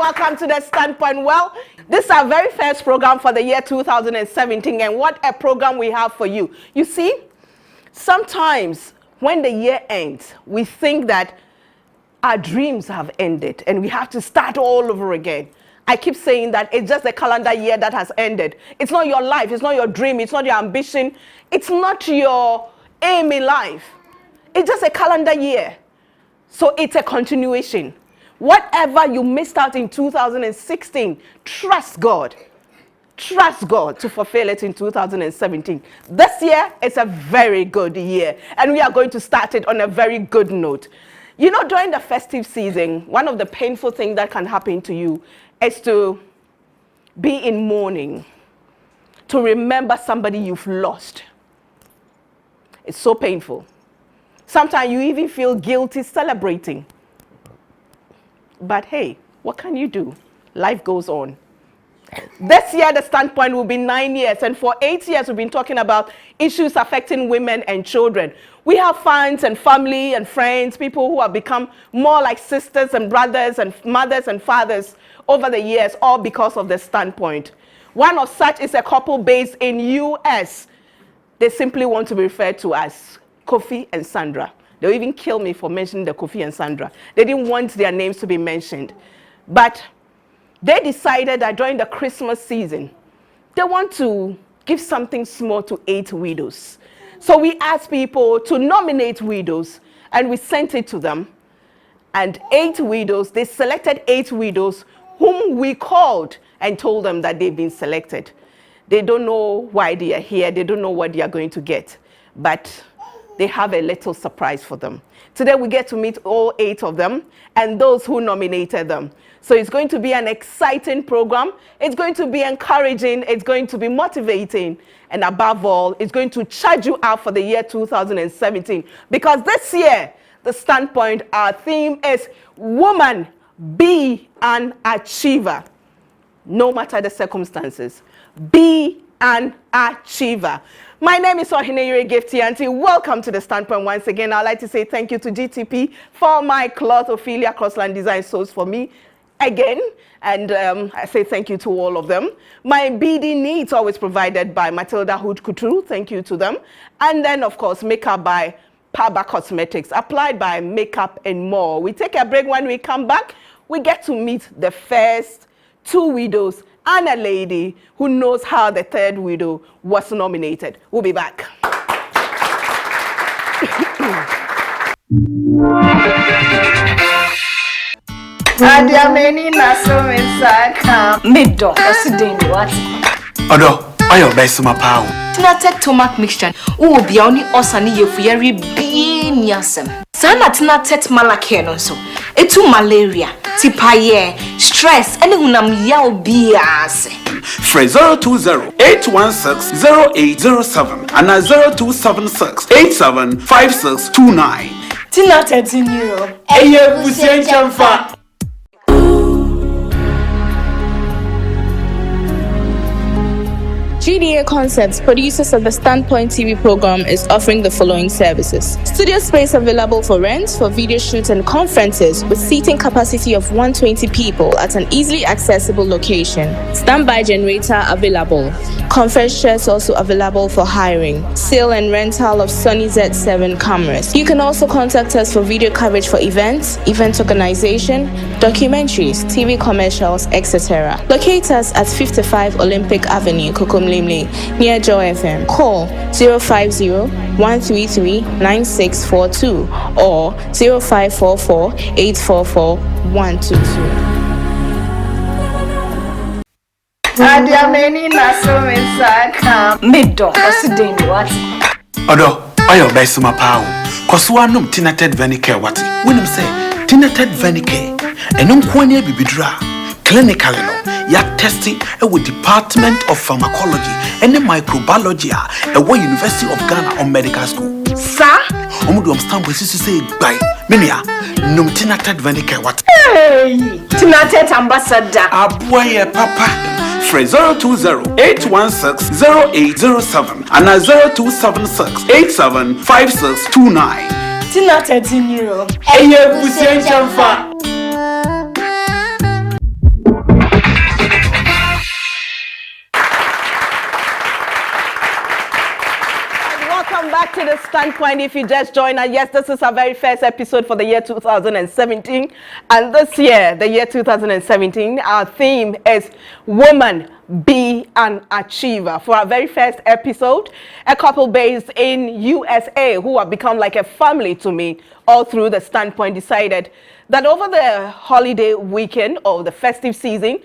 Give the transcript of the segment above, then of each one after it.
welcome to the Standpoint. Well, this is our very first program for the year 2017, and what a program we have for you. You see, sometimes when the year ends, we think that our dreams have ended and we have to start all over again. I keep saying that it's just a calendar year that has ended. It's not your life, it's not your dream, it's not your ambition, it's not your aim in life. It's just a calendar year. So it's a continuation. Whatever you missed out in 2016, trust God. Trust God to fulfill it in 2017. This year is a very good year, and we are going to start it on a very good note. You know, during the festive season, one of the painful things that can happen to you is to be in mourning, to remember somebody you've lost. It's so painful. Sometimes you even feel guilty celebrating. But hey, what can you do? Life goes on. This year, the Standpoint will be 9 years, and for 8 years, we've been talking about issues affecting women and children. We have fans and family and friends, people who have become more like sisters and brothers and mothers and fathers over the years, all because of the Standpoint. One of such is a couple based in US. They simply want to be referred to as Kofi and Sandra. They'll even kill me for mentioning the Kofi and Sandra. They didn't want their names to be mentioned. But they decided that during the Christmas season, they want to give something small to 8 widows. So we asked people to nominate widows, and we sent it to them. And 8 widows, they selected 8 widows whom we called and told them that they've been selected. They don't know why they are here. They don't know what they are going to get. But they have a little surprise for them. Today we get to meet all 8 of them and those who nominated them. So it's going to be an exciting program. It's going to be encouraging. It's going to be motivating. And above all, it's going to charge you out for the year 2017. Because this year, the Standpoint, our theme is Woman, Be an Achiever. No matter the circumstances, be an achiever. My name is Gifty, Auntie. Welcome to the Standpoint once again. I'd like to say thank you to GTP for my cloth, Ophelia Crossland Design Sews for me again. And I say thank you to all of them. My BD needs always provided by Matilda Hood Couture. Thank you to them. And then, of course, makeup by Paba Cosmetics, applied by Makeup and More. We take a break. When we come back, we get to meet the first 2 widows and a lady who knows how the 3rd widow was nominated. We'll be back. Odo best my power. Tina tomac mixture. Oh, be only osani ye fiery bean yasem. Sana tina tet malakeno so. Etu malaria, tipaye, stress, and unam yao biase. Fresh 020-816-0807 and 0276-875629. Tina €13. Eye Busian Chamfa. GDA Concepts, producers of the Standpoint TV program, is offering the following services. Studio space available for rent for video shoots and conferences with seating capacity of 120 people at an easily accessible location. Standby generator available. Conference chairs also available for hiring. Sale and rental of Sony Z7 cameras. You can also contact us for video coverage for events, event organization, documentaries, TV commercials, etc. Locate us at 55 Olympic Avenue, Kokomlemle, near Joy FM. Call 050-133-9642 or 0544-844-122. Odo best my power. Coswanum Tinated Venicare what? When I'm say Tinated Venicare and Quania Bibidra. Clinically, ya testing with Department of Pharmacology and Microbiology at University of Ghana on Medical School. Sir, Omudum Stamp was to say bye. Minia, no Tinated Venicare what? Hey, Tinated Ambassador. Aboye Papa. Fresh 020-816-0807 and 0276-875629. Tina €13. Eye Busian Chamfa. welcome back to the Standpoint. If you just joined us, yes, this is our very first episode for the year 2017. And this year, the year 2017, our theme is Woman, Be an Achiever. For our very first episode, a couple based in USA who have become like a family to me all through the Standpoint decided that over the holiday weekend or the festive season,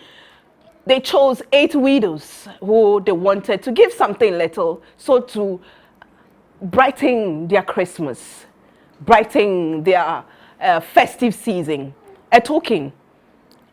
they chose 8 widows who they wanted to give something little, so to brighten their Christmas, brighten their festive season, a token.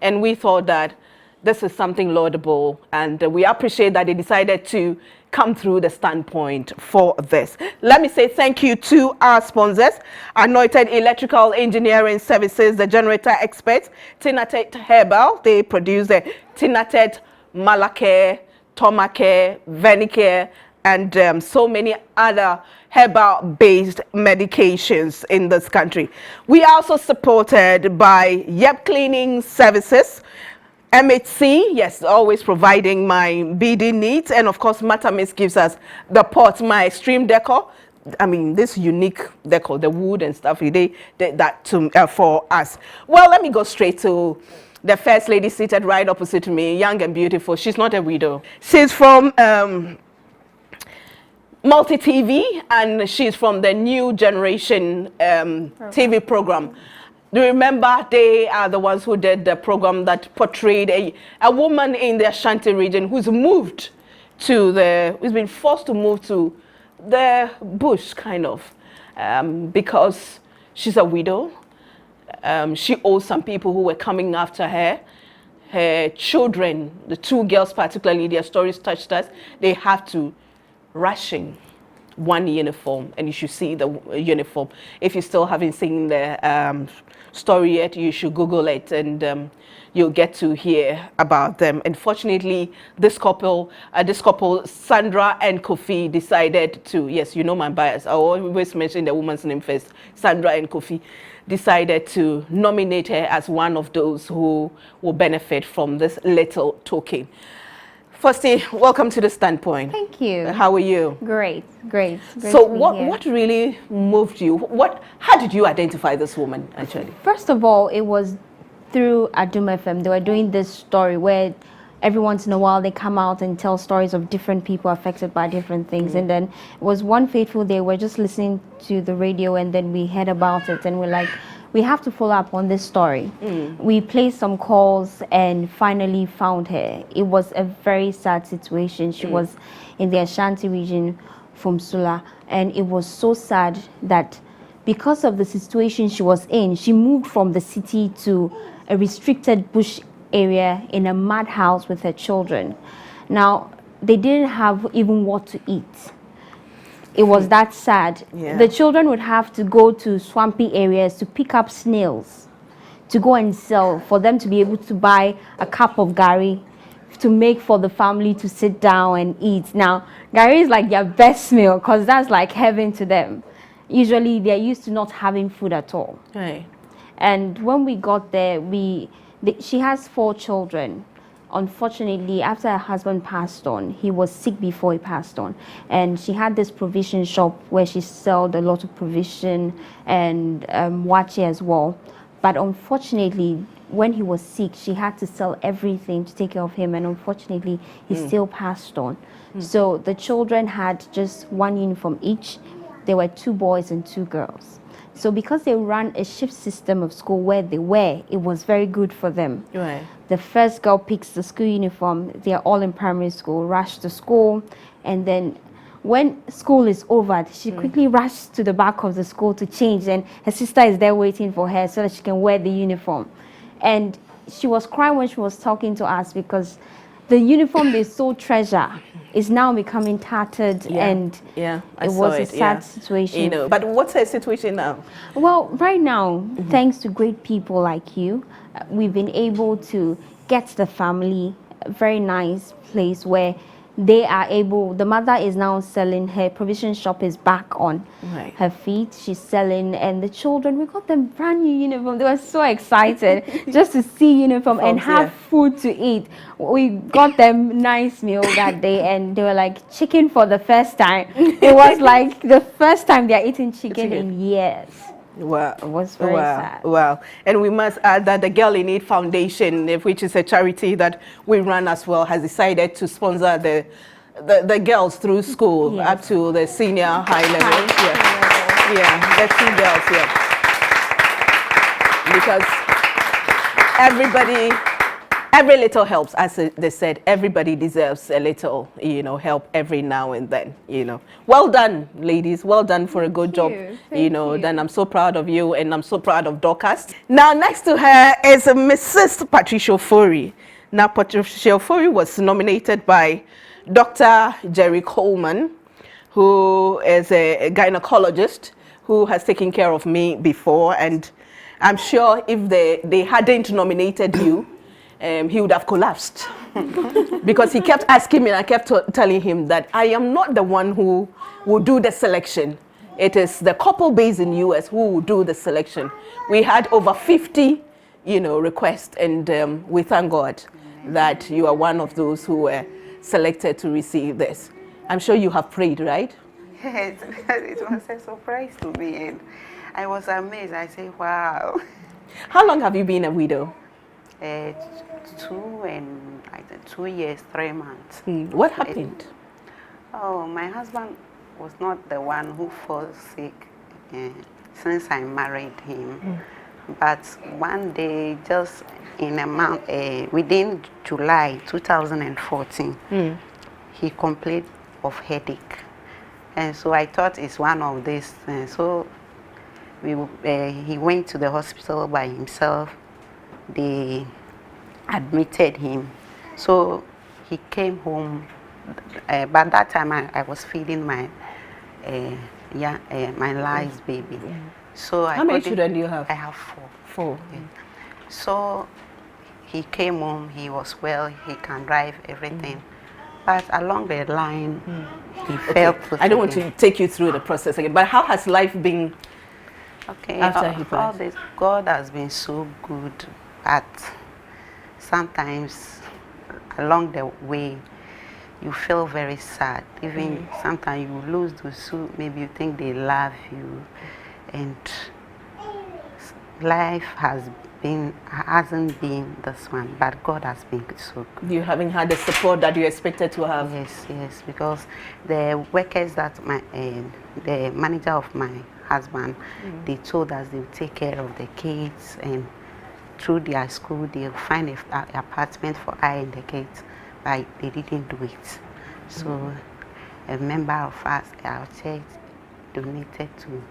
And we thought that this is something laudable, and we appreciate that they decided to come through the Standpoint for this. Let me say thank you to our sponsors, Anointed Electrical Engineering Services, the generator experts, Tinatet Herbal. They produce the Tinatet Malacare, Tomacare, Venicare, and so many other herbal-based medications in this country. We are also supported by Yep Cleaning Services, MHC, yes, always providing my BD needs, and of course Matamis gives us the pot, my extreme decor. I mean, this unique decor, the wood and stuff, they did that to, for us. Well, let me go straight to the first lady seated right opposite to me, young and beautiful. She's not a widow. She's from Multi TV, and she's from the New Generation TV program. Do you remember they are the ones who did the program that portrayed a woman in the Ashanti region who's moved to who's been forced to move to the bush, kind of, because she's a widow. She owes some people who were coming after her. Her children, the 2 girls particularly, their stories touched us. They have to ration one uniform, and you should see the uniform. If you still haven't seen the story yet, you should Google it, and you'll get to hear about them. Unfortunately, this couple, Sandra and Kofi, decided to, yes, you know my bias, I always mention the woman's name first, Sandra and Kofi, decided to nominate her as one of those who will benefit from this little token. Firstly, welcome to the Standpoint. Thank you. How are you? Great. So what really moved you? How did you identify this woman, actually? First of all, it was through Adum FM. They were doing this story where every once in a while they come out and tell stories of different people affected by different things. And then it was one fateful day, we're just listening to the radio, and then we heard about it, and we're like, we have to follow up on this story. We placed some calls and finally found her. It was a very sad situation. She was in the Ashanti region from Sula, and it was so sad that because of the situation she was in, she moved from the city to a restricted bush area in a mud house with her children. Now, they didn't have even what to eat. It was that sad. Yeah. The children would have to go to swampy areas to pick up snails to go and sell, for them to be able to buy a cup of gari to make for the family to sit down and eat. Now, gari is like their best meal because that's like heaven to them. Usually, they're used to not having food at all. Right. And when we got there, she has 4 children. Unfortunately, after her husband passed on, he was sick before he passed on, and she had this provision shop where she sold a lot of provision and wache as well. But unfortunately, when he was sick, she had to sell everything to take care of him, and unfortunately, he still passed on. So the children had just 1 uniform each. There were 2 boys and 2 girls. So because they ran a shift system of school where they were, it was very good for them. Right. The first girl picks the school uniform. They are all in primary school, rush to school, and then when school is over, she quickly rushed to the back of the school to change, and her sister is there waiting for her so that she can wear the uniform. And she was crying when she was talking to us because the uniform they so treasure is now becoming tattered, and it was a sad situation. You know, but what's her situation now? Well, right now, thanks to great people like you, we've been able to get the family a very nice place where they are able, the mother is now selling, her provision shop is back on her feet, she's selling, and the children, we got them brand new uniform. They were so excited just to see uniform and have food to eat. We got them nice meal that day, and they were like chicken for the first time. It was like the first time they're eating chicken in years. Wow. It was very sad. Wow. And we must add that the Girl in Need Foundation, which is a charity that we run as well, has decided to sponsor the girls through school up to the senior high level. The 2 girls, because every little helps, as they said. Everybody deserves a little, help every now and then, Well done, ladies. Well done for a good job, Then I'm so proud of you, and I'm so proud of Dorcas. Now, next to her is Mrs. Patricia Ofori. Now, Patricia Ofori was nominated by Dr. Jerry Coleman, who is a gynecologist who has taken care of me before, and I'm sure if they hadn't nominated you, he would have collapsed because he kept asking me, and I kept telling him that I am not the one who will do the selection. It is the couple based in US who will do the selection. We had over 50, requests, and we thank God that you are one of those who were selected to receive this. I'm sure you have prayed, right? Yes, it was a surprise to me, and I was amazed. I said, wow. How long have you been a widow? 2 years, 3 months. What happened? Oh, my husband was not the one who fell sick since I married him. But one day, just in a month, within July 2014, he complained of headache. And so I thought it's one of these. So he went to the hospital by himself. They admitted him. So he came home. But that time I was feeding my my last baby. So how many children do you have? I have 4. Yeah. So he came home. He was well. He can drive everything. But along the line, he fell. I don't want to take you through the process again. But how has life been? Okay. After he passed? All this, God has been so good. But sometimes along the way, you feel very sad. Even sometimes you lose those who maybe you think they love you, and life hasn't been this one, but God has been so good. You haven't had the support that you expected to have. Yes, because the workers that the manager of my husband, they told us they would take care of the kids, and through their school they'll find an apartment for I and the kids, but they didn't do it. So a member of us, our church, donated to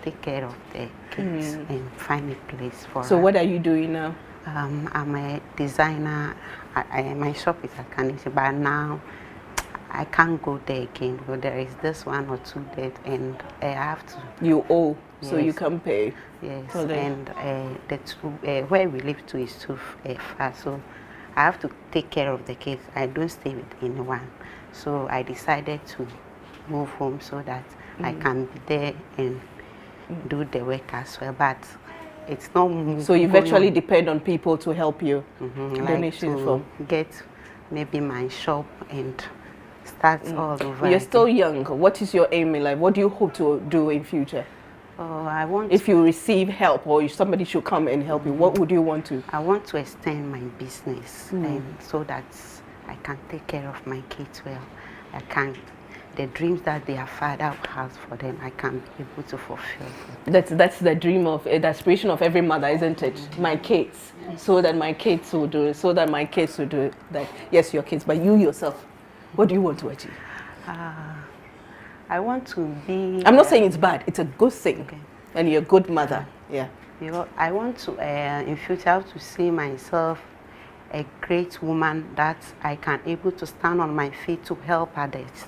take care of the kids and find a place for So her. what are you doing now? I'm a designer. My shop is at Carnegie, but now I can't go there again because there is this 1 or 2 debt, and I have to. You owe, so Yes. you can pay. Yes, Okay. and where we live to is too far, so I have to take care of the kids. I don't stay with anyone, so I decided to move home so that I can be there and do the work as well. But it's not. So you virtually depend on people to help you. like Donations to from. get maybe my shop and start all over. You're still again. young. What is your aim in life? What do you hope to do in future? Oh, I want. If you receive help, or if somebody should come and help you, what would you want to? I want to extend my business, and so that I can take care of my kids well. I can. The dreams that their father has for them, I can be able to fulfill. That's the dream of the aspiration of every mother, isn't it? My kids, so that my kids will do it, so that my kids will do it. That yes, your kids, but you yourself, what do you want to achieve? I want to be. I'm not saying it's bad; it's a good thing, Okay. and you're a good mother. Yeah. I want to, in future, I have to see myself a great woman that I can able to stand on my feet to help others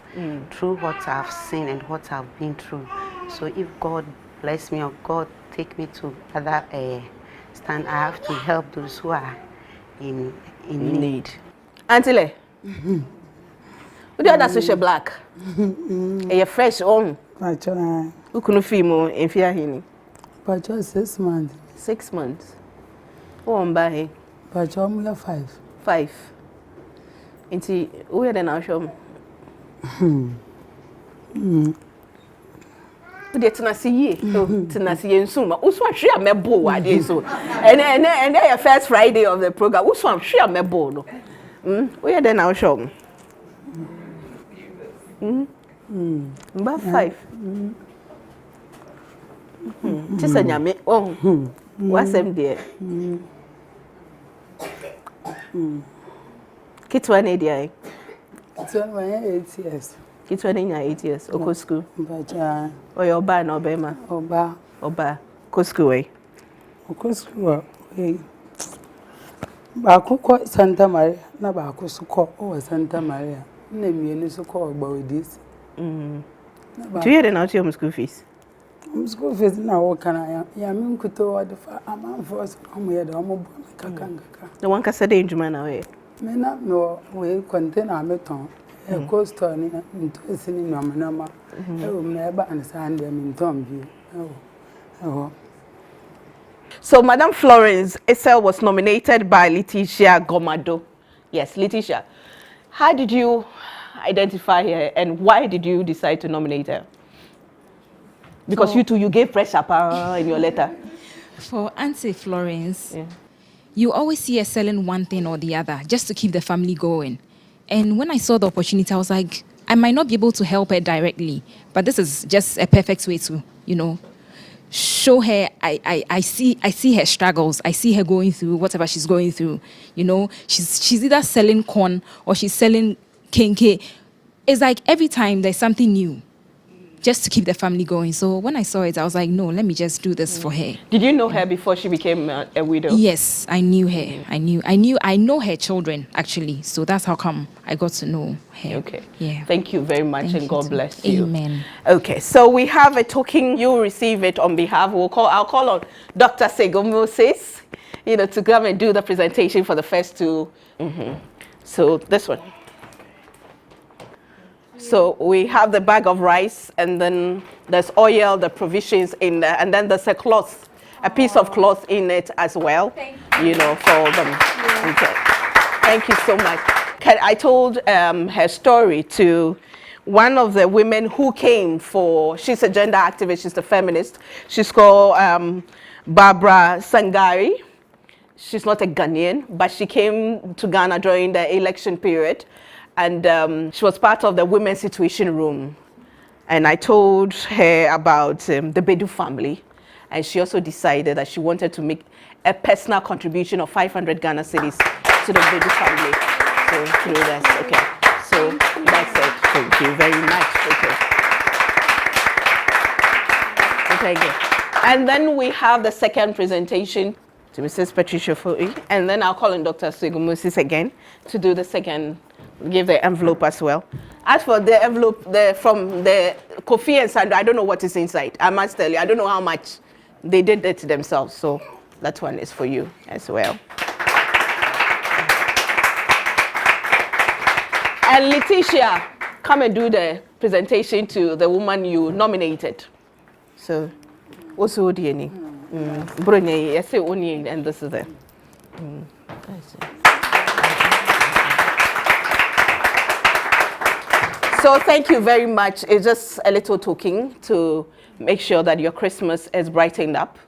through what I've seen and what I've been through. So if God bless me or God take me to other stand, I have to help those who are in need. Auntie Le, What the other social black? A fresh on. Pacho, Who couldn't feel more in fear hini? Pacho 6 months. 6 months. Oh, I'm by Pacho, we are 5. 5. Into where then I'll show. Get to see ye, to see you soon. Also, share my bow, I did so. And then first Friday of the program, also, share my bow. Where then I'll show. About 5. Just a yammy. Oh, what's them there? Kids 1 year. It's on my 8 years. Kids 1 year, 8 years. Oko school. Pacho, Or your bar no bema. Oba. Ko school way. Oko school. Baako Santa Maria, na baako so kɔ Santa Maria. Na mienu so kɔ Baudis. Do you hear now your school fees? School fees na wo kana ya me nkuto wo de fa amanfo so omo ye de omo bo kakanga. The one kasa de njuma na we. Me na me we container me ton. E co store ni nto sini no amanama. E wo me ba an san de me ton bi. So Madam Florence Essel was nominated by Letitia Gomado. Yes, Letitia. How did you identify her and why did you decide to nominate her? Because you gave pressure in your letter. For Auntie Florence, you always see her selling one thing or the other just to keep the family going. And when I saw the opportunity, I was like, I might not be able to help her directly, but this is just a perfect way to, show her. I see her struggles. I see her going through whatever she's going through. She's either selling corn or she's selling kenke. It's like every time there's something new, just to keep the family going. So when I saw it, I was like, no, let me just do this for her. Did you know her before she became a widow? Yes, I knew her. I know her children actually. So that's how come I got to know her. Okay. Yeah. Thank you very much. Thank and you God too. bless you. Amen. Okay, so we have a token. You receive it on behalf. I'll call on Dr. Sego Moses, to come and do the presentation for the first two. So this one. So we have the bag of rice, and then there's oil, the provisions in there, and then there's a cloth, a piece of cloth in it as well, for them. Okay. Thank you so much. I told her story to one of the women who came she's a gender activist, she's a feminist. She's called Barbara Sangari. She's not a Ghanaian, but she came to Ghana during the election period. And she was part of the Women's Situation Room. And I told her about the Bedu family. And she also decided that she wanted to make a personal contribution of 500 Ghana cedis to the Bedu family. So through this, okay. So that's it. Thank you very much. Okay, good. And then we have the second presentation to Mrs. Patricia Foy. And then I'll call on Dr. Sego Moses again to do the second. Give the envelope as well. As for the envelope from the Kofi and Sandra, I don't know what is inside. I must tell you, I don't know how much. They did it themselves, so that one is for you as well. And Letitia, come and do the presentation to the woman you nominated. So, what's the DNA? Brunei, yes, and this is it. So thank you very much. It's just a little token to make sure that your Christmas is brightened up.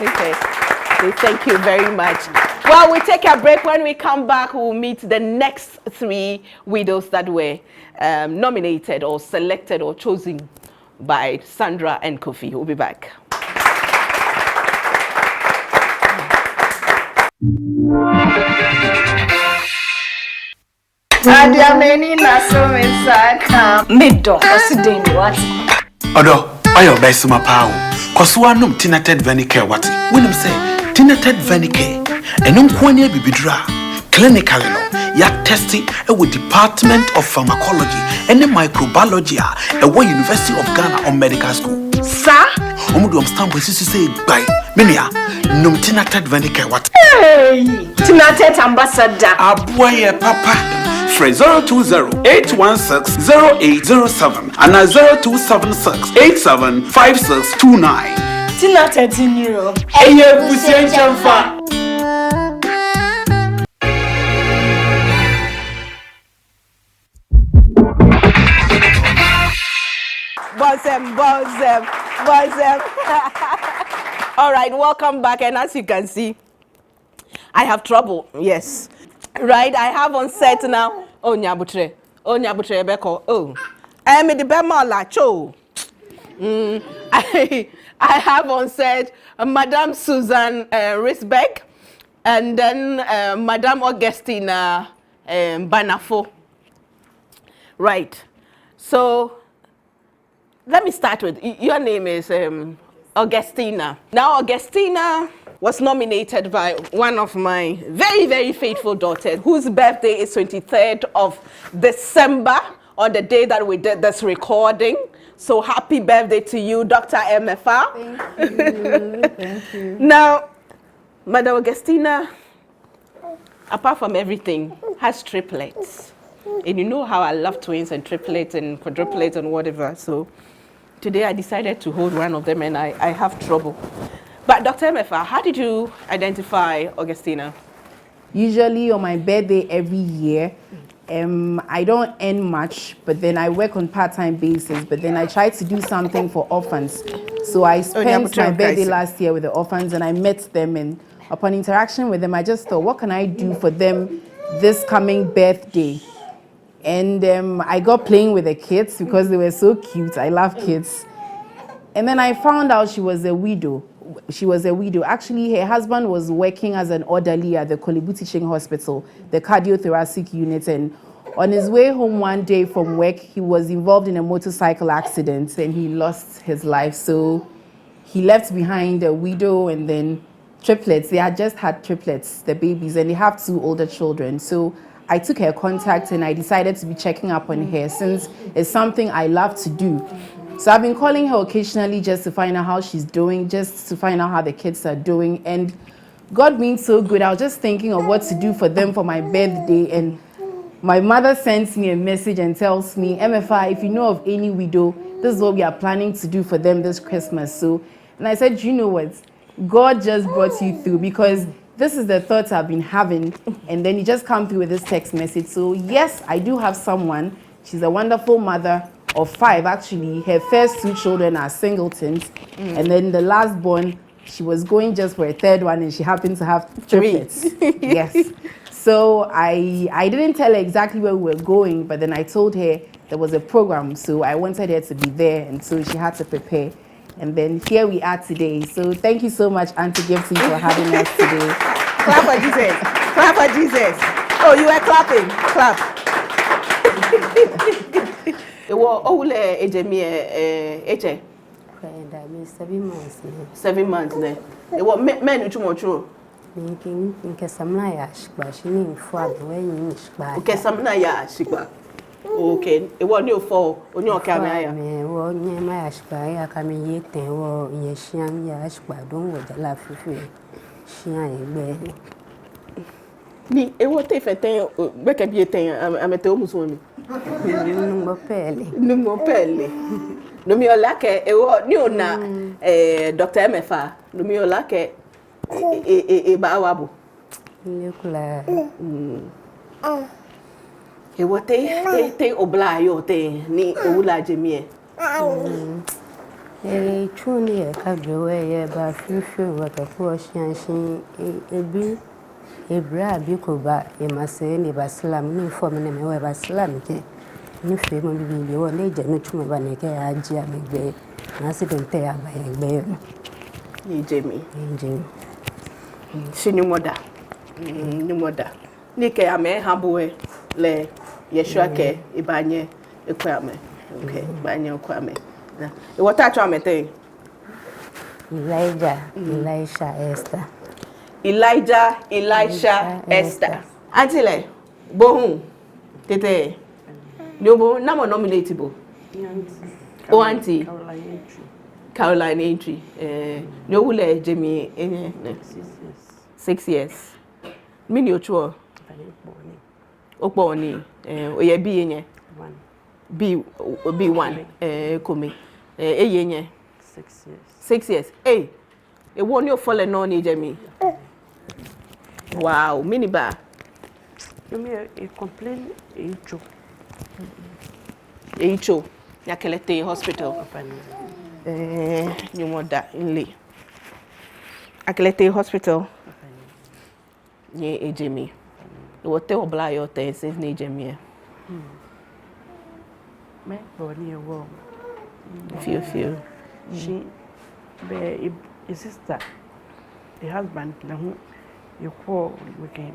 Okay. So thank you very much. Well, we take a break. When we come back, we'll meet the next 3 widows that were nominated or selected or chosen by Sandra and Kofi. We'll be back. Odo, oyo best my power. Cause one tinated venicare what? When say tinated venicare. And kwani bibidra. Clinically no. Ya testing with Department of Pharmacology and Microbiology at University of Ghana on Medical School. Sir? Omudum stamp with say by Minia. Num tinated venicare what? Hey! Tinated ambassador. Abuaye papa. Free 020-816-0807 and 0276-875629. Tina 13-year-old. Boss. All right, welcome back. And as you can see, I have trouble. Yes. Right, I have on set now. Oh, Nyabutre Beko. Oh, I am the Bema Lacho. I have on set Madame Susan Risbeck and then Madame Augustina Banafo. Right. So let me start with your name is Augustina. Now Augustina was nominated by one of my very, very faithful daughters whose birthday is 23rd of December on the day that we did this recording. So happy birthday to you, Dr. MFA. Thank you. Now, Madam Augustina, apart from everything, has triplets. And you know how I love twins and triplets and quadruplets and whatever. So today I decided to hold one of them and I have trouble. But Dr. MFA, how did you identify Augustina? Usually on my birthday every year, I don't earn much, but then I work on part-time basis, but then I try to do something for orphans. So I spent my birthday last year with the orphans and I met them, and upon interaction with them, I just thought, what can I do for them this coming birthday? And I got playing with the kids because they were so cute. I love kids. And then I found out she was a widow. Actually, her husband was working as an orderly at the Kolebu Teaching Hospital, the cardiothoracic unit. And on his way home one day from work, he was involved in a motorcycle accident and he lost his life. So he left behind a widow and then triplets. They had just had triplets, the babies, and they have 2 older children. So I took her contact and I decided to be checking up on her since it's something I love to do. So I've been calling her occasionally just to find out how she's doing, just to find out how the kids are doing. And God being so good, I was just thinking of what to do for them for my birthday. And my mother sends me a message and tells me, MFI, if you know of any widow, this is what we are planning to do for them this Christmas. So, and I said, you know what? God just brought you through because this is the thoughts I've been having. And then you just come through with this text message. So yes, I do have someone. She's a wonderful mother of 5 actually. Her first 2 children are singletons. And then the last born, she was going just for a 3rd one and she happened to have triplets. Yes. So I didn't tell her exactly where we were going, but then I told her there was a program. So I wanted her to be there and so she had to prepare. And then here we are today. So thank you so much, Auntie Gifty, for having us today. Clap for Jesus. Clap for Jesus. Oh, you were clapping. Clap. Oh, Ejemi, Eche. 7 months. 7 months. It was men too much. Nke samna ya shikba shini mfwa bwe yin shikba. Okay, samna ya shikba. Okay, it was new for on your camera. Me wo nye ma ya shikba ya kami yeten wo ye shian ya shikba don wo de la fifi. Shian egbe. Ni e wo te fete beke bi eten amete o muso mi. Numbo pele. No mi ola ke e wo ni ona Dr. MFA. No mi ola ke e ba wabu. Ni kula. E wo te obla yo te ni owula jemi Chuni e ka jowe ye ba fifi wa ka ko shian shin ebi Ebra bi ko ba e mase ni ba slam ni form ni me we ba slam ke ni fe mo bi bi wo le je no tuma ba ne ke aji abegbe na se den te aba egbe ni jemi shini moda ni ke ame habuwe le yeshua ke ibanye ekwame okay ibanye ekwame e wata atwa mete Elijah, Elisha, Esther. Antile, bohun, tete, nyobo, namo nominatable. O auntie, Caroline entry. Nyowule Jimmy, 6 years. Mini ocho. Okponi oye B yenye B1 komi yenye 6 years. 6 years. Hey, e won you fall no ni jemi. Wow, mini ba. You me a complain echo. Echo. Yakelete hospital. You want that in Lee. Akelete hospital. Ye ejemi. What te obla your things since ni jemi. Me body a warm. Feel. She be a sister. The husband na who you call again.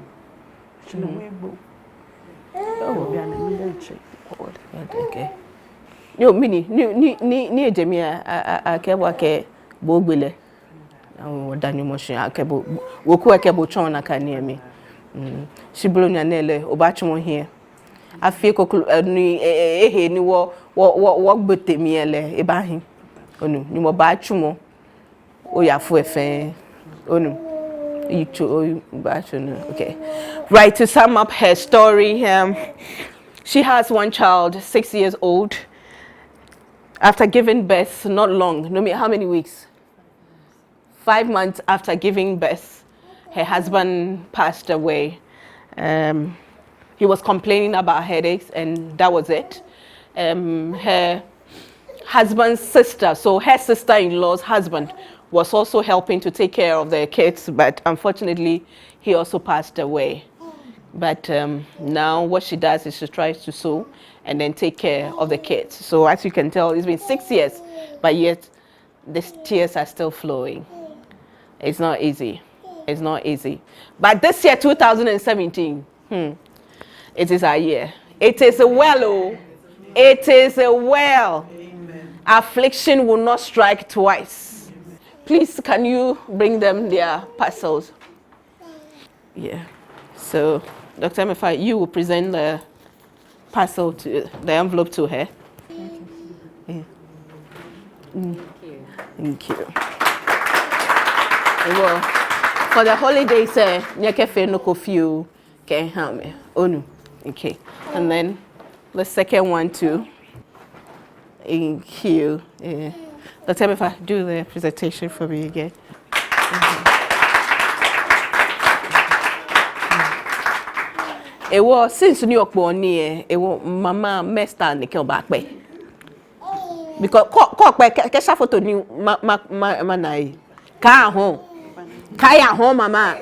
She no we go. Oh, we are na check. Okay. Yo mini ni ejemi akebo ke bogbele. Daniel Moshin akebo woku akebo chon na kaniemi. Shiblonya nele obachimo here. Afi kokulu ni ni wo gbetemi ele ebahin. Onu ni mo ba chumo. Oyafu efe. Onu. Okay. Right, to sum up her story, she has one child, 6 years old. After giving birth, not long, no matter how many weeks? 5 months after giving birth, her husband passed away. He was complaining about headaches, and that was it. Her husband's sister, so her sister-in-law's husband, was also helping to take care of their kids, but unfortunately, he also passed away. But now what she does is she tries to sew and then take care of the kids. So as you can tell, it's been 6 years, but yet the tears are still flowing. It's not easy. It's not easy. But this year, 2017, it is our year. It is a well, oh. It is a well. Affliction will not strike twice. Please, can you bring them their parcels? Yeah. So, Dr. Mefa, you will present the parcel to the envelope to her. Yeah. Thank you. Well, for the holidays, nyeke no kofi can have me. Onu. Okay. And then the second one too. Thank you. Yeah. Dr. Mefa, do the presentation for me again. It was since New York born near it was mama messed up the back way. Because cock back kesha photo new manai. Ka home. Kaya home mama.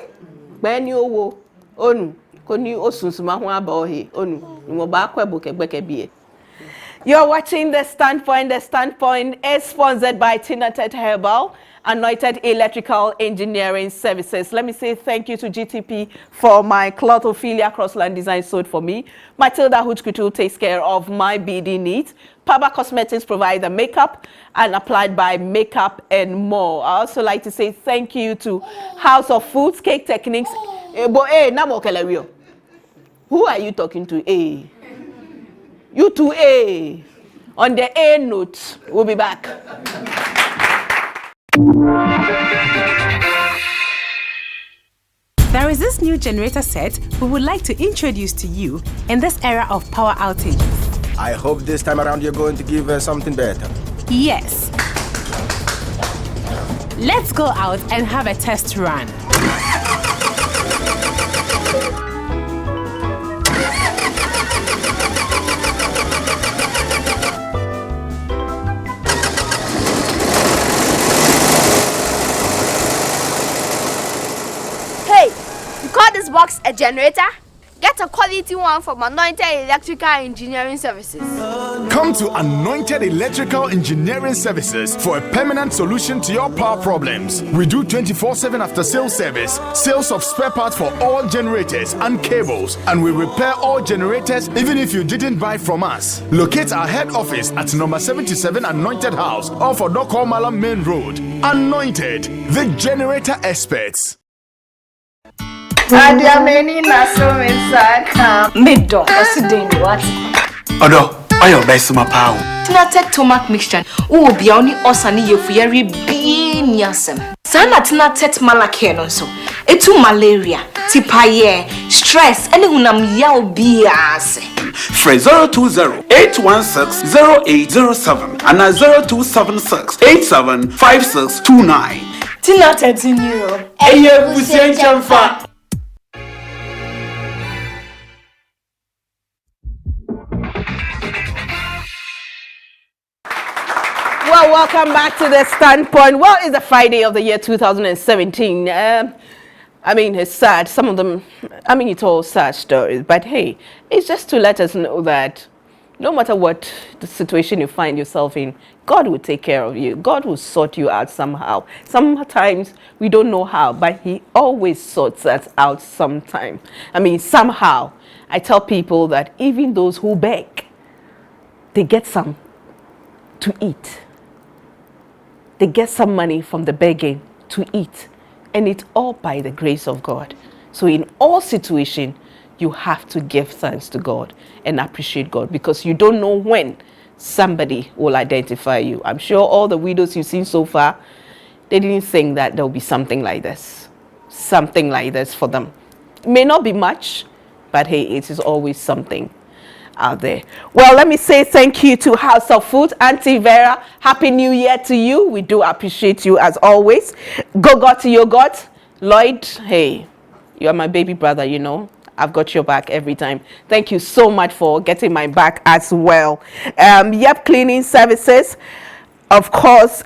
Ben you wo onu koni osunsuma ho aba ohe onu mo ba kwa book egbeke bie. You're watching The Standpoint. The Standpoint is sponsored by Tinated Herbal, Anointed Electrical Engineering Services. Let me say thank you to GTP for my cloth Ophelia Crossland design sewed for me. Matilda Huchkutu takes care of my BD needs. Paba Cosmetics provide the makeup and applied by Makeup and More. I also like to say thank you to House of Foods, Cake Techniques. Who are you talking to? You too, on the A note, we'll be back. There is this new generator set we would like to introduce to you in this era of power outages. I hope this time around you're going to give us something better. Yes. Let's go out and have a test run. Call this box a generator? Get a quality one from Anointed Electrical Engineering Services. Come to Anointed Electrical Engineering Services for a permanent solution to your power problems. We do 24/7 after sales service, sales of spare parts for all generators and cables, and we repair all generators even if you didn't buy from us. Locate our head office at number 77 Anointed House off of Dokomala Main Road. Anointed, the generator experts. Adiameni na so misaka. Mido, osideni what? Odo, oyo best my power. Tinated tomac mixture. Uwo bia oni osani yefu yeri bi niasem. Sana tina tet malake no so. Etu malaria, tipaye, stress, ene hunam yao biase. Free 020-816-0807 and 0276-875629. Tina tet in you. Well, welcome back to the Standpoint. Well, it's the Friday of the year 2017. I mean, it's sad. Some of them, I mean, it's all sad stories. But hey, it's just to let us know that no matter what the situation you find yourself in, God will take care of you. God will sort you out somehow. Sometimes we don't know how, but He always sorts us out sometime. I mean, somehow. I tell people that even those who beg, they get some to eat. They get some money from the begging to eat. And it's all by the grace of God. So in all situations, you have to give thanks to God and appreciate God, because you don't know when somebody will identify you. I'm sure all the widows you've seen so far, they didn't think that there will be something like this. Something like this for them. It may not be much, but hey, it is always something out there. Well, let me say thank you to House of Food, Auntie Vera. Happy New Year to you. We do appreciate you as always. Go to your God. Lloyd, hey, you are my baby brother, you know. I've got your back every time. Thank you so much for getting my back as well. Yep, cleaning services. Of course,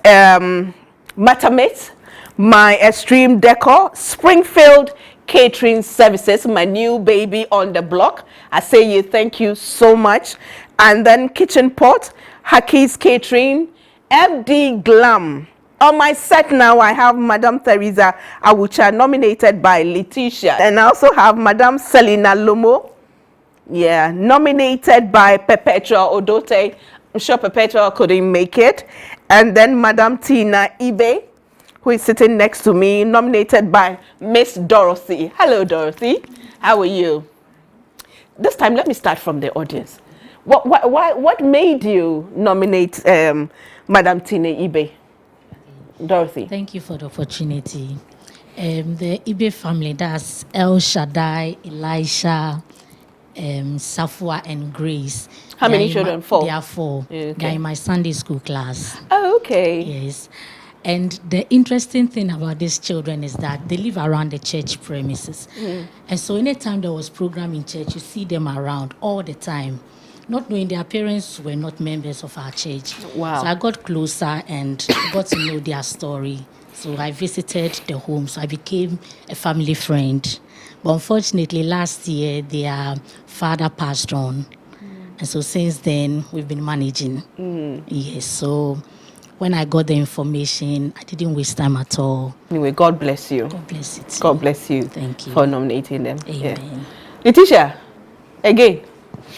Matamate, my extreme decor, Springfield catering services, my new baby on the block. I say you thank you so much. And then Kitchen Pot, Haki's Catering, MD Glam. On my set now, I have Madam Teresa Awucha, nominated by Letitia. And I also have Madam Selina Lomo, nominated by Perpetua Odote. I'm sure Perpetua couldn't make it. And then Madam Tina Ibe, who is sitting next to me, nominated by Miss Dorothy. Hello, Dorothy. How are you? This time, let me start from the audience. What made you nominate Madam Tina Ibe? Dorothy. Thank you for the opportunity. The Ibe family, that's El Shaddai, Elisha, Safwa, and Grace. How many children? 4? They are 4. Okay. They are in my Sunday school class. Oh, okay. Yes. And the interesting thing about these children is that they live around the church premises. And so anytime there was program in church, you see them around all the time. Not knowing their parents were not members of our church. Wow. So I got closer and got to know their story. So I visited the home, so I became a family friend. But unfortunately, last year, their father passed on. And so since then, we've been managing. Yes, so when I got the information, I didn't waste time at all. Anyway, God bless you. God bless you. God bless you. Thank you for nominating them. Amen. Yeah. Letitia, again.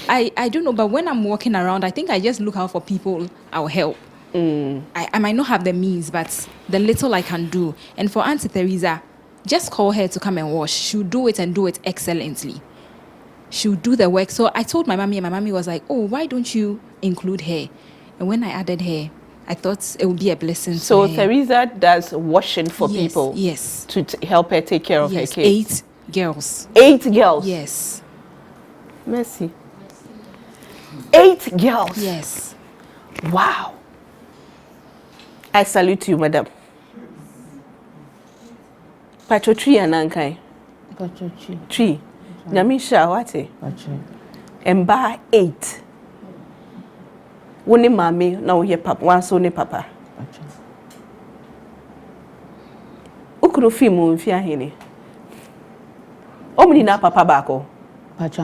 I don't know, but when I'm walking around, I think I just look out for people I'll help. I might not have the means, but the little I can do. And for Auntie Teresa, just call her to come and wash. She'll do it and do it excellently. She'll do the work. So I told my mommy, and my mommy was like, oh, why don't you include her? And when I added her, I thought it would be a blessing. So to her. Teresa does washing for people. Yes. To help her take care of her kids. 8 girls. 8 girls. Yes. Mercy. 8 girls. Yes. Wow. I salute you, madam. Pacho tree anankai. Pacho tree. Nyamisha wate. Pacho. Emba 8. Wone mami na wo ye papa, wan so ne papa. Pacho. Ukunu fimu mfi ahene. Omni na papa bako. Pacho.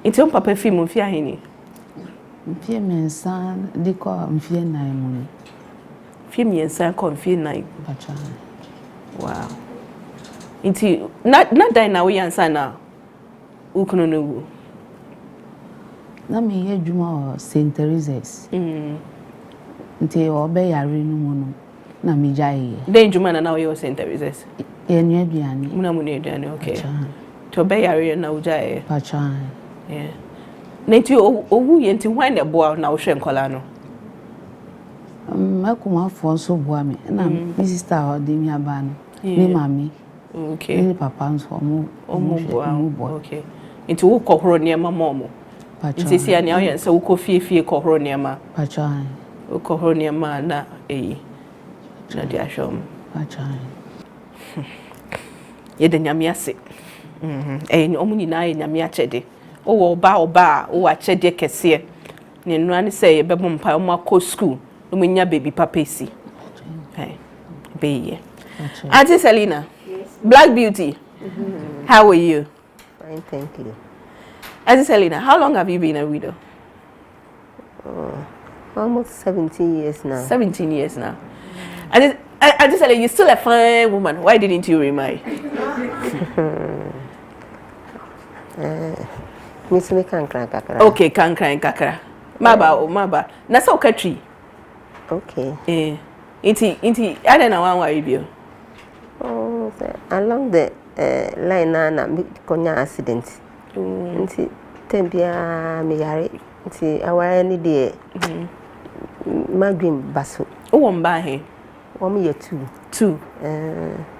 Inti on papa fimu mfi ahene. Mfie mensa diko mfie nine mu. Mfie mensa ko mfie 9. Pacho. Wow. Inti na dai na wo yansa na ukunu no wu. Na me ye djuma o St. Teresa's. Nti obe yare no mu no na me jaye. Den djuma na wo St. Teresa's. Ye nu aduane. Muna mu aduane, okay. To obe yare na wo jaye. Pacho. Yeah. Nti owu ye nti when the boy na wo hwe nkola no. my come for so boy, and I'm Mrs. Tower, Demi Aban, me mammy. Okay. Me papa so more. Okay. Into who cohoro near my mom. It is here now, so who could fee cohoro near ma. Pachai. Who cohoro near ma na a. Not dear shom. Pachai. Yet the Yamiasi. And omuni na Yamiachede. Oh, ba, oh, a chede cassia. Nani say a babum pa school. No minya baby papesi. Hey, baby. Auntie Selena. Black Beauty. How are you? Fine, thank you. Auntie Selena, how long have you been a widow? Almost 17 years now. 17 years now. Auntie Selena, you're still a fine woman. Why didn't you remarry? Miss me can cry kakra. Okay, can cry kakra. Maba. Nasa okatri. Okay. Inti, I don't know why you. Oh, along the line na konya accident. Nti tempia me yare. Nti aware ni de magrim baso. O mba he. O me ye 2.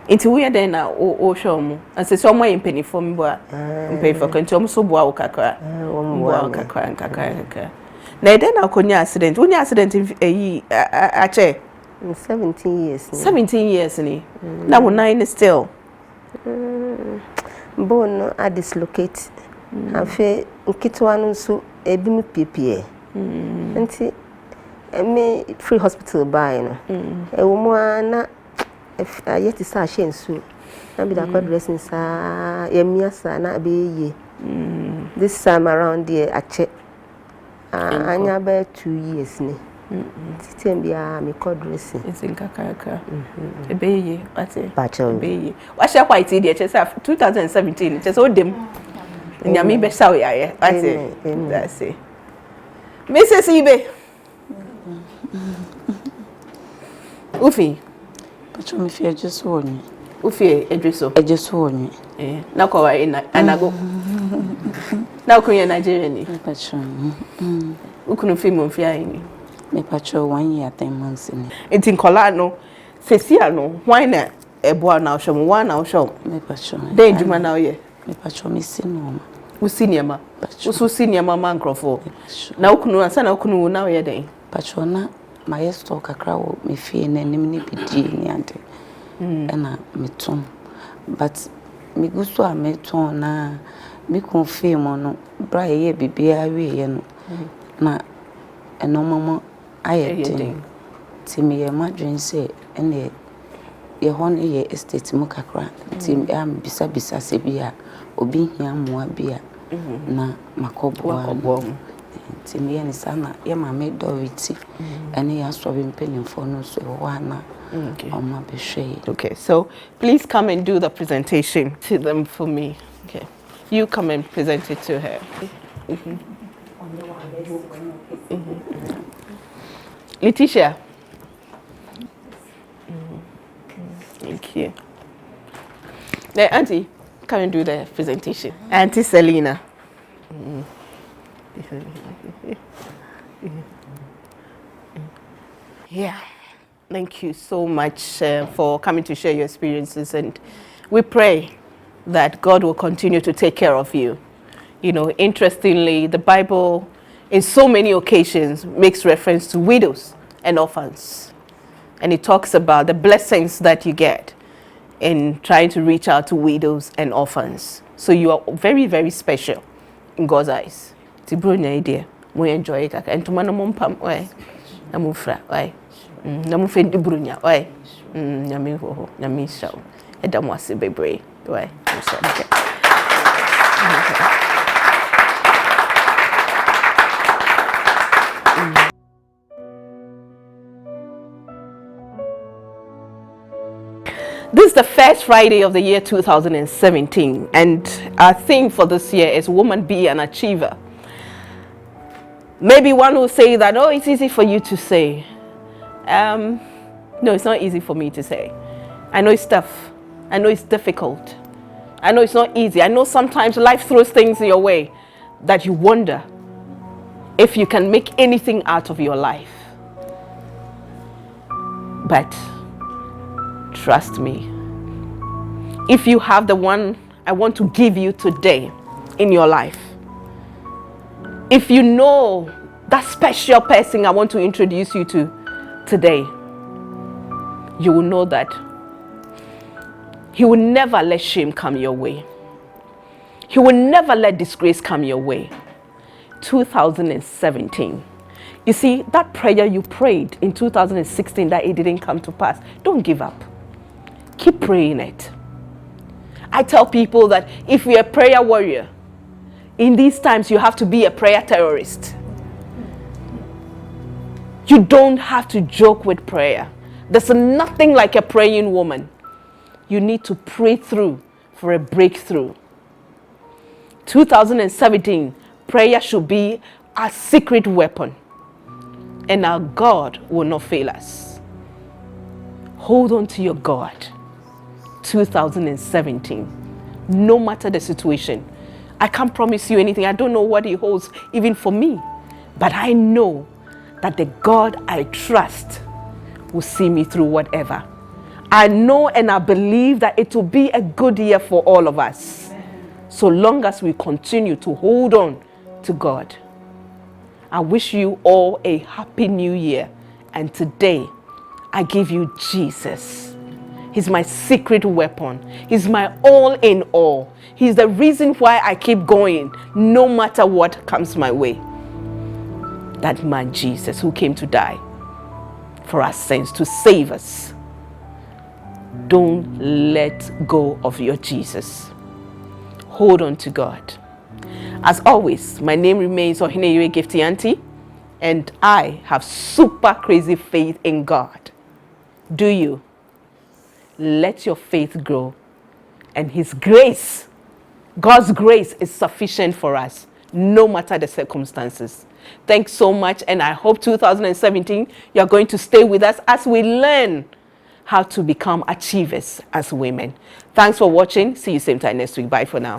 Nti we are there na o show mu. And say so mo impeni form bo a. Impeni for kanti o so bo a kakra. Bo a kakra. Na eden na konya accident. Wonya accident yi ache 17 years. 17 years ni. Na wo 9 still. Bone I dislocate. Afi nkitwa no so ebi mu piepie. Nti me free hospital buy no. E wo mu na yet is a shensu. Na be da dressing sa yemia sa na be ye. This time around there ache anya be 2 years ni. Titembia me call dressing. It's in kakaka. Ebeye, what's it? Ebeye. What's your quite idiot? Just 2017. Just hold them. Nyami be saw ya. What's it? That's it. Mrs. Ibe. Ufi. Pacho me fear just one. Ufi edriso. I just one. Na kwa ina anago. Na kwa Nigeria ni. Pacho. Ukunu fi mo fi ayi. Me pacho 1 year 10 months ni. Enti nkola no. Sesia no. Why na ebo na ohwo mo wa na ohwo. Me pacho. Den djuma na oye. Me pacho me sinoma. Usiniama. Ususiniama mankrofo. Na ukunu ansa na ukunu na oye den. Pacho na my store kakra wo me fie na nim ni bidie ni ante. Na metom. But me gusto a meton na me confirm no bra ye bibia we ye no. Na eno mama ayete. Ti me ye madwen se ene ye hon ye estate mu kakra. Ti am bisa se bia obi hia moa bia na makobo. Ti me ye sana ye ma me doriti ene ya so be mpenimfo no so wana. Okay, so please come and do the presentation to them for me. Okay, you come and present it to her. Letitia. Thank you. Now, Auntie, come and do the presentation. Auntie Selena. Yeah. Thank you so much for coming to share your experiences, and we pray that God will continue to take care of you. You know, interestingly, the Bible in so many occasions makes reference to widows and orphans, and it talks about the blessings that you get in trying to reach out to widows and orphans. So you are very, very special in God's eyes. Tibrunya idea, we enjoy it, and to manamum way, amufra way. Namu fendi brunya oi nyame ho nyame shaw eda mo ase bebre oi so okay. This is the first Friday of the year 2017, and our theme for this year is Woman Be an Achiever. Maybe one will say that, oh, it's easy for you to say. No, it's not easy for me to say. I know it's tough. I know it's difficult. I know it's not easy. I know sometimes life throws things your way that you wonder if you can make anything out of your life. But trust me, if you have the one I want to give you today in your life, if you know that special person I want to introduce you to today, you will know that he will never let shame come your way. He will never let disgrace come your way. 2017. You see, that prayer you prayed in 2016 that it didn't come to pass, don't give up. Keep praying it. I tell people that if you're a prayer warrior, in these times you have to be a prayer terrorist. You don't have to joke with prayer. There's nothing like a praying woman. You need to pray through for a breakthrough. 2017, prayer should be a secret weapon, and our God will not fail us. Hold on to your God. 2017, no matter the situation. I can't promise you anything. I don't know what he holds even for me, but I know that the God I trust will see me through whatever. I know and I believe that it will be a good year for all of us, so long as we continue to hold on to God. I wish you all a happy new year, and today I give you Jesus. He's my secret weapon. He's my all in all. He's the reason why I keep going no matter what comes my way. That man Jesus who came to die for our sins, to save us. Don't let go of your Jesus. Hold on to God. As always, my name remains Ohineyue Gifty Auntie, and I have super crazy faith in God. Do you? Let your faith grow, and His grace, God's grace, is sufficient for us, no matter the circumstances. Thanks so much, and I hope 2017 you're going to stay with us as we learn how to become achievers as women. Thanks for watching. See you same time next week. Bye for now.